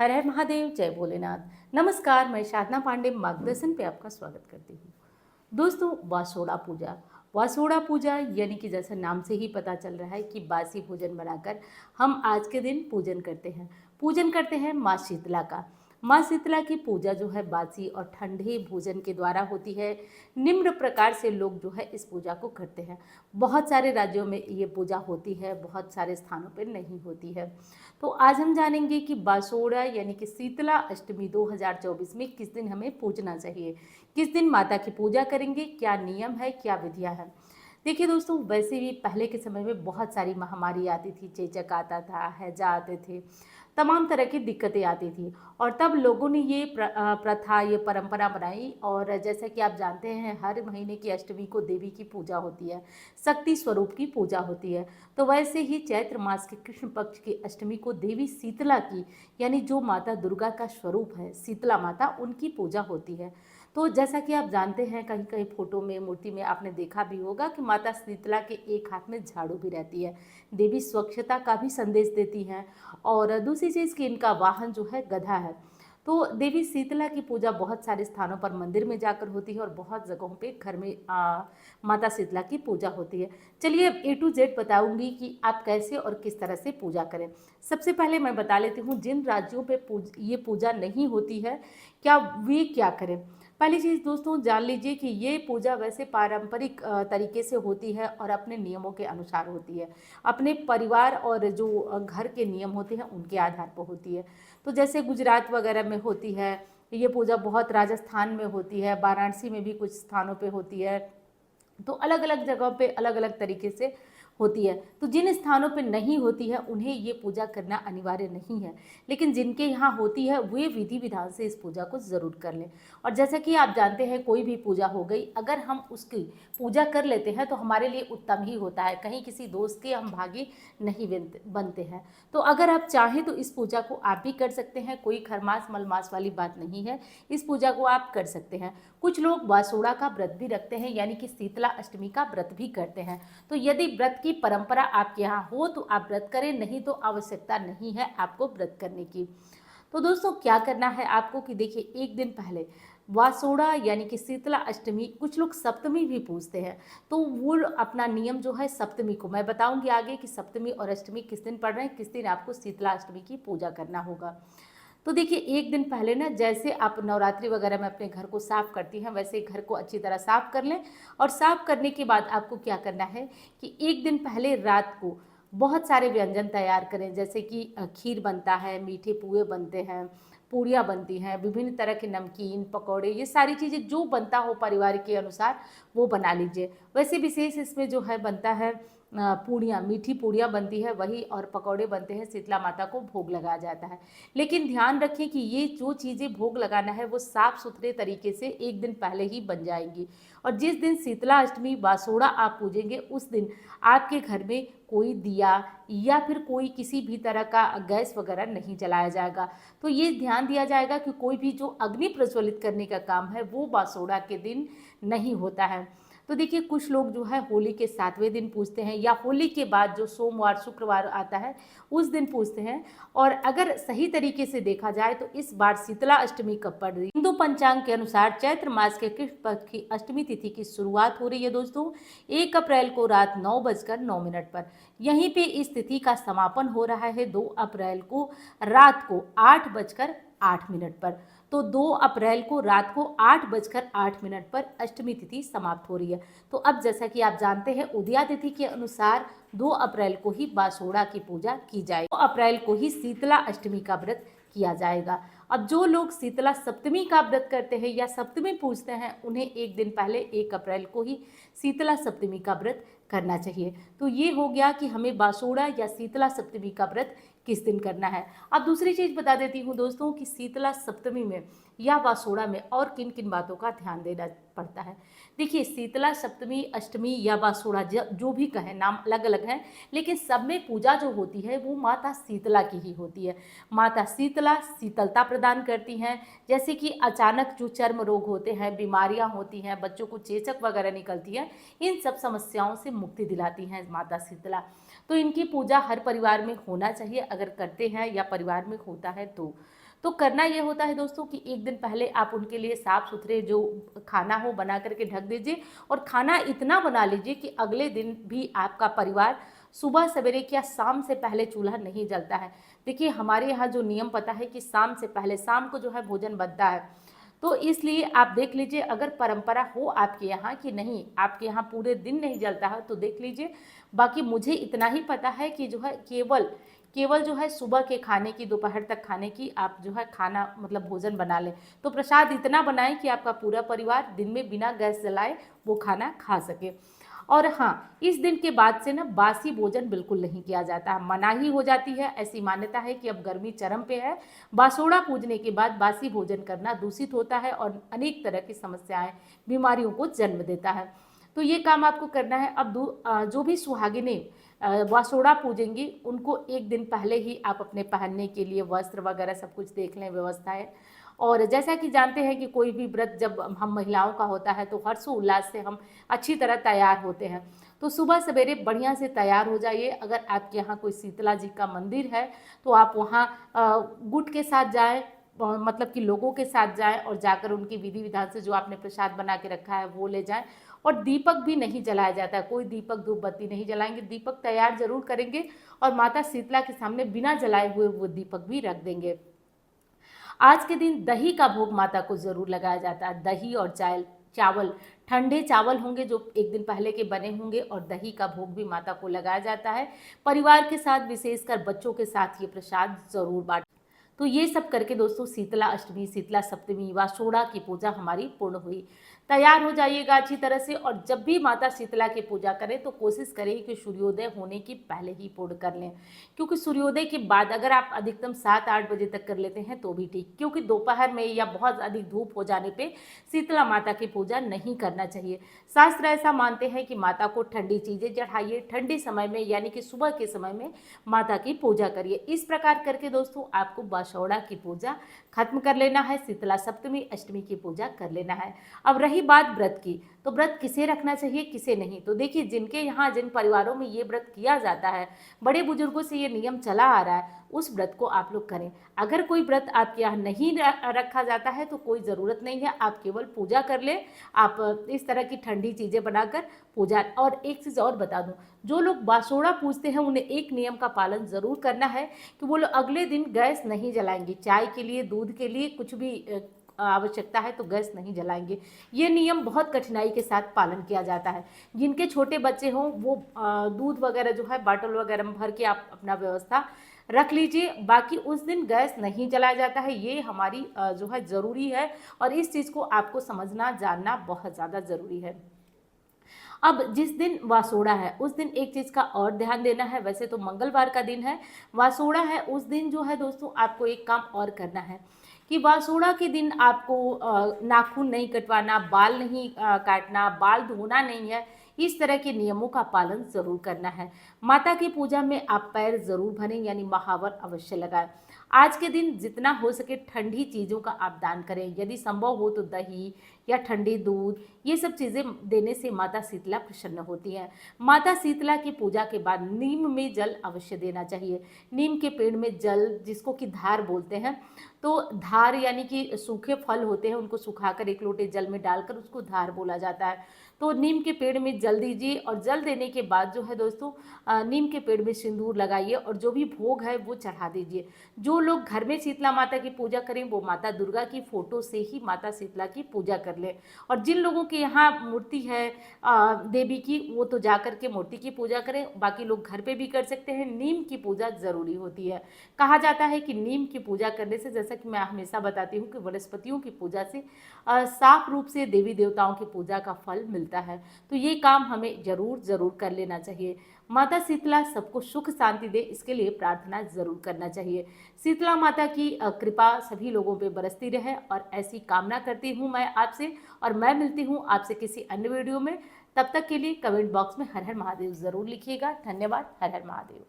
हर हर महादेव, जय भोलेनाथ। नमस्कार, मैं साधना पांडे मार्गदर्शन पे आपका स्वागत करती हूँ। दोस्तों, वासोड़ा पूजा। वासोड़ा पूजा यानी कि जैसा नाम से ही पता चल रहा है कि बासी भोजन बनाकर हम आज के दिन पूजन करते हैं माँ शीतला का। माँ शीतला की पूजा जो है बासी और ठंडे भोजन के द्वारा होती है। निम्न प्रकार से लोग जो है इस पूजा को करते हैं। बहुत सारे राज्यों में ये पूजा होती है, बहुत सारे स्थानों पर नहीं होती है। तो आज हम जानेंगे कि बासोड़ा यानी कि शीतला अष्टमी 2024 में किस दिन हमें पूजना चाहिए, किस दिन माता की पूजा करेंगे, क्या नियम है, क्या विधियां हैं। देखिए दोस्तों, वैसे भी पहले के समय में बहुत सारी महामारी आती थी, चेचक आता था, हैजा आते थे, तमाम तरह की दिक्कतें आती थी। और तब लोगों ने ये प्रथा, ये परंपरा बनाई। और जैसा कि आप जानते हैं, हर महीने की अष्टमी को देवी की पूजा होती है, शक्ति स्वरूप की पूजा होती है। तो वैसे ही चैत्र मास के कृष्ण पक्ष की अष्टमी को देवी शीतला की, यानी जो माता दुर्गा का स्वरूप है शीतला माता, उनकी पूजा होती है। तो जैसा कि आप जानते हैं, कहीं कहीं फोटो में, मूर्ति में आपने देखा भी होगा कि माता शीतला के एक हाथ में झाड़ू भी रहती है। देवी स्वच्छता का भी संदेश देती हैं। और दूसरी चीज़ कि इनका वाहन जो है गधा है। तो देवी शीतला की पूजा बहुत सारे स्थानों पर मंदिर में जाकर होती है और बहुत जगहों पे घर में माता शीतला की पूजा होती है। चलिए अब A to Z बताऊंगी कि आप कैसे और किस तरह से पूजा करें। सबसे पहले मैं बता लेती हूँ जिन राज्यों पे ये पूजा नहीं होती है, क्या वे क्या करें। पहली चीज़ दोस्तों, जान लीजिए कि ये पूजा वैसे पारंपरिक तरीके से होती है और अपने नियमों के अनुसार होती है। अपने परिवार और जो घर के नियम होते हैं उनके आधार पर होती है। तो जैसे गुजरात वगैरह में होती है ये पूजा, बहुत राजस्थान में होती है, वाराणसी में भी कुछ स्थानों पे होती है। तो अलग अलग जगहों पे अलग अलग तरीके से होती है। तो जिन स्थानों पे नहीं होती है उन्हें ये पूजा करना अनिवार्य नहीं है, लेकिन जिनके यहाँ होती है वे विधि विधान से इस पूजा को ज़रूर कर लें। और जैसा कि आप जानते हैं, कोई भी पूजा हो गई, अगर हम उसकी पूजा कर लेते हैं तो हमारे लिए उत्तम ही होता है, कहीं किसी दोस्त के हम भागी नहीं बनते हैं। तो अगर आप चाहें तो इस पूजा को आप भी कर सकते हैं, कोई खरमास मलमास वाली बात नहीं है, इस पूजा को आप कर सकते हैं। कुछ लोग वासोड़ा का व्रत भी रखते हैं, यानी कि शीतला अष्टमी का व्रत भी करते हैं। तो यदि व्रत की परंपरा आपके यहाँ हो तो आप व्रत करें, नहीं तो आवश्यकता नहीं है आपको व्रत करने की। तो दोस्तों, क्या करना है आपको कि देखिए, एक दिन पहले वासोड़ा यानी कि शीतला अष्टमी, कुछ लोग सप्तमी भी पूजते हैं। तो वो अपना नियम जो है सप्तमी को, मैं बताऊंगी आगे कि सप्तमी और अष्टमी किस दिन पड़ रहे हैं, किस दिन आपको शीतला अष्टमी की पूजा करना होगा। तो देखिए, एक दिन पहले ना, जैसे आप नवरात्रि वगैरह में अपने घर को साफ करती हैं, वैसे घर को अच्छी तरह साफ कर लें। और साफ करने के बाद आपको क्या करना है कि एक दिन पहले रात को बहुत सारे व्यंजन तैयार करें, जैसे कि खीर बनता है, मीठे पुए बनते हैं, पूड़ियाँ बनती हैं, विभिन्न तरह के नमकीन, पकौड़े, ये सारी चीज़ें जो बनता हो परिवार के अनुसार वो बना लीजिए। वैसे विशेष इसमें जो है बनता है पूड़ियाँ, मीठी पूड़ियाँ बनती है वही, और पकौड़े बनते हैं, शीतला माता को भोग लगाया जाता है। लेकिन ध्यान रखें कि ये जो चीज़ें भोग लगाना है वो साफ सुथरे तरीके से एक दिन पहले ही बन जाएंगी। और जिस दिन शीतला अष्टमी वासोड़ा आप पूजेंगे उस दिन आपके घर में कोई दिया या फिर कोई किसी भी तरह का गैस वगैरह नहीं जलाया जाएगा। तो ये ध्यान दिया जाएगा कि कोई भी जो अग्नि प्रज्वलित करने का काम है वो वासोड़ा के दिन नहीं होता है। तो देखिए, कुछ लोग जो है होली के 7वें दिन पूजते हैं, या होली के बाद जो सोमवार शुक्रवार आता है उस दिन पूजते हैं। और अगर सही तरीके से देखा जाए तो इस बार शीतला अष्टमी कब पड़ रही है, हिंदू पंचांग के अनुसार चैत्र मास के कृष्ण पक्ष की अष्टमी तिथि की शुरुआत हो रही है दोस्तों 1 अप्रैल को रात 9:09 पर। यहीं पे इस तिथि का समापन हो रहा है 2 अप्रैल को रात को 8:08 पर। तो 2 अप्रैल को रात को 8:08 पर अष्टमी तिथि समाप्त हो रही है। तो अब जैसा कि आप जानते हैं, उदया तिथि के अनुसार 2 अप्रैल को ही वासोड़ा की पूजा की जाएगी, 2 अप्रैल को ही शीतला अष्टमी का व्रत किया जाएगा। अब जो लोग शीतला सप्तमी का व्रत करते हैं या सप्तमी पूजते हैं, उन्हें एक दिन पहले 1 अप्रैल को ही शीतला सप्तमी का व्रत करना चाहिए। तो ये हो गया कि हमें वासोड़ा या शीतला सप्तमी का व्रत किस दिन करना है। अब दूसरी चीज़ बता देती हूँ दोस्तों कि शीतला सप्तमी में या वासोड़ा में और किन किन बातों का ध्यान देना पड़ता है। देखिए, शीतला सप्तमी, अष्टमी या वासोड़ा, जो भी कहें, नाम अलग अलग हैं, लेकिन सब में पूजा जो होती है वो माता शीतला की ही होती है। माता शीतला शीतलता प्रदान करती हैं। जैसे कि अचानक जो चर्म रोग होते हैं, बीमारियां होती हैं, बच्चों को चेचक वगैरह निकलती है, इन सब समस्याओं से मुक्ति दिलाती हैं माता शीतला। तो इनकी पूजा हर परिवार में होना चाहिए, अगर करते हैं या परिवार में होता है तो करना ये होता है दोस्तों कि एक दिन पहले आप उनके लिए साफ़ सुथरे जो खाना हो बना करके ढक दीजिए, और खाना इतना बना लीजिए कि अगले दिन भी आपका परिवार सुबह सवेरे या शाम से पहले चूल्हा नहीं जलता है। देखिए हमारे यहाँ जो नियम पता है कि शाम से पहले, शाम को जो है भोजन बनता है, तो इसलिए आप देख लीजिए अगर परंपरा हो आपके यहाँ कि नहीं, आपके यहाँ पूरे दिन नहीं जलता है तो देख लीजिए। बाकी मुझे इतना ही पता है कि जो है केवल केवल जो है सुबह के खाने की, दोपहर तक खाने की आप जो है खाना मतलब भोजन बना लें, तो प्रसाद इतना बनाएं कि आपका पूरा परिवार दिन में बिना गैस जलाए वो खाना खा सके। और हाँ, इस दिन के बाद से ना बासी भोजन बिल्कुल नहीं किया जाता है, मनाही हो जाती है। ऐसी मान्यता है कि अब गर्मी चरम पे है, बासोड़ा पूजने के बाद बासी भोजन करना दूषित होता है और अनेक तरह की समस्याएं, बीमारियों को जन्म देता है। तो ये काम आपको करना है। अब जो भी सुहागिनें वासोड़ा पूजेंगी उनको एक दिन पहले ही आप अपने पहनने के लिए वस्त्र वगैरह सब कुछ देख लें, व्यवस्था है। और जैसा कि जानते हैं कि कोई भी व्रत जब हम महिलाओं का होता है तो हर्षोल्लास से हम अच्छी तरह तैयार होते हैं। तो सुबह सवेरे बढ़िया से तैयार हो जाइए। अगर आपके यहाँ कोई शीतला जी का मंदिर है तो आप वहाँ गुट के साथ जाएं, मतलब कि लोगों के साथ जाएं और जाकर उनकी विधि विधान से जो आपने प्रसाद बना के रखा है वो ले जाएं। और दीपक भी नहीं जलाया जाता है, कोई दीपक धूप बत्ती नहीं जलाएंगे, दीपक तैयार जरूर करेंगे और माता शीतला के सामने बिना जलाए हुए वो दीपक भी रख देंगे। आज के दिन दही का भोग माता को जरूर लगाया जाता है। दही और चावल, ठंडे चावल होंगे जो एक दिन पहले के बने होंगे, और दही का भोग भी माता को लगाया जाता है। परिवार के साथ, विशेषकर बच्चों के साथ ये प्रसाद जरूर बांटें। तो ये सब करके दोस्तों शीतला अष्टमी, शीतला सप्तमी, वासोड़ा की पूजा हमारी पूर्ण हुई। तैयार हो जाइएगा अच्छी तरह से, और जब भी माता शीतला की पूजा करें तो कोशिश करें कि सूर्योदय होने की पहले ही पूर्ण कर लें, क्योंकि सूर्योदय के बाद अगर आप अधिकतम 7-8 बजे तक कर लेते हैं तो भी ठीक, क्योंकि दोपहर में या बहुत अधिक धूप हो जाने पे शीतला माता की पूजा नहीं करना चाहिए। शास्त्र ऐसा मानते हैं कि माता को ठंडी चीज़ें चढ़ाइए, ठंडे समय में यानी कि सुबह के समय में माता की पूजा करिए। इस प्रकार करके दोस्तों आपको वासोड़ा की पूजा खत्म कर लेना है, शीतला सप्तमी अष्टमी की पूजा कर लेना है। अब रही बात व्रत की, तो व्रत किसे रखना चाहिए किसे नहीं, तो देखिए जिनके यहाँ, जिन परिवारों में ये व्रत किया जाता है, बड़े बुजुर्गों से ये नियम चला आ रहा है, उस व्रत को आप लोग करें। अगर कोई व्रत आपके यहाँ नहीं रखा जाता है तो कोई ज़रूरत नहीं है, आप केवल पूजा कर लें। आप इस तरह की ठंडी चीज़ें बनाकर पूजा। और एक चीज़ और बता दूं, जो लोग वासोड़ा पूजते हैं उन्हें एक नियम का पालन ज़रूर करना है कि वो लोग अगले दिन गैस नहीं जलाएंगे। चाय के लिए, दूध के लिए कुछ भी आवश्यकता है तो गैस नहीं जलाएंगे। ये नियम बहुत कठिनाई के साथ पालन किया जाता है। जिनके छोटे बच्चे हों वो दूध वगैरह जो है बाटल वगैरह में भर के आप अपना व्यवस्था रख लीजिए। बाकी उस दिन गैस नहीं जलाया जाता है, ये हमारी जो है ज़रूरी है, और इस चीज़ को आपको समझना जानना बहुत ज़्यादा ज़रूरी है। अब जिस दिन वासोड़ा है उस दिन एक चीज़ का और ध्यान देना है। वैसे तो मंगलवार का दिन है, वासोड़ा है, उस दिन जो है दोस्तों आपको एक काम और करना है कि वासोड़ा के दिन आपको नाखून नहीं कटवाना, बाल नहीं काटना, बाल धोना नहीं है। इस तरह के नियमों का पालन जरूर करना है। माता की पूजा में आप पैर जरूर भरें, यानी महावर अवश्य लगाएं। आज के दिन जितना हो सके ठंडी चीज़ों का आप दान करें, यदि संभव हो तो दही या ठंडी दूध, ये सब चीज़ें देने से माता शीतला प्रसन्न होती हैं। माता शीतला की पूजा के बाद नीम में जल अवश्य देना चाहिए। नीम के पेड़ में जल, जिसको कि धार बोलते हैं, तो धार यानी कि सूखे फल होते हैं उनको सुखाकर एक लोटे जल में डालकर उसको धार बोला जाता है। तो नीम के पेड़ में जल दीजिए, और जल देने के बाद जो है दोस्तों नीम के पेड़ में सिंदूर लगाइए और जो भी भोग है वो चढ़ा दीजिए। जो लोग घर में शीतला माता की पूजा करें वो माता दुर्गा की फोटो से ही माता शीतला की पूजा कर लें। और जिन लोगों के यहाँ मूर्ति है देवी की, वो तो जाकर के मूर्ति की पूजा करें। बाकी लोग घर पे भी कर सकते हैं। नीम की पूजा ज़रूरी होती है। कहा जाता है कि नीम की पूजा करने से, जैसा कि मैं हमेशा बताती हूँ कि वनस्पतियों की पूजा से साफ रूप से देवी देवताओं की पूजा का फल मिलता है। तो ये काम हमें ज़रूर कर लेना चाहिए। माता शीतला सबको सुख शांति दे, इसके लिए प्रार्थना जरूर करना चाहिए। शीतला माता की कृपा सभी लोगों पे बरसती रहे, और ऐसी कामना करती हूँ मैं आपसे। और मैं मिलती हूँ आपसे किसी अन्य वीडियो में। तब तक के लिए कमेंट बॉक्स में हर हर महादेव ज़रूर लिखिएगा। धन्यवाद। हर हर महादेव।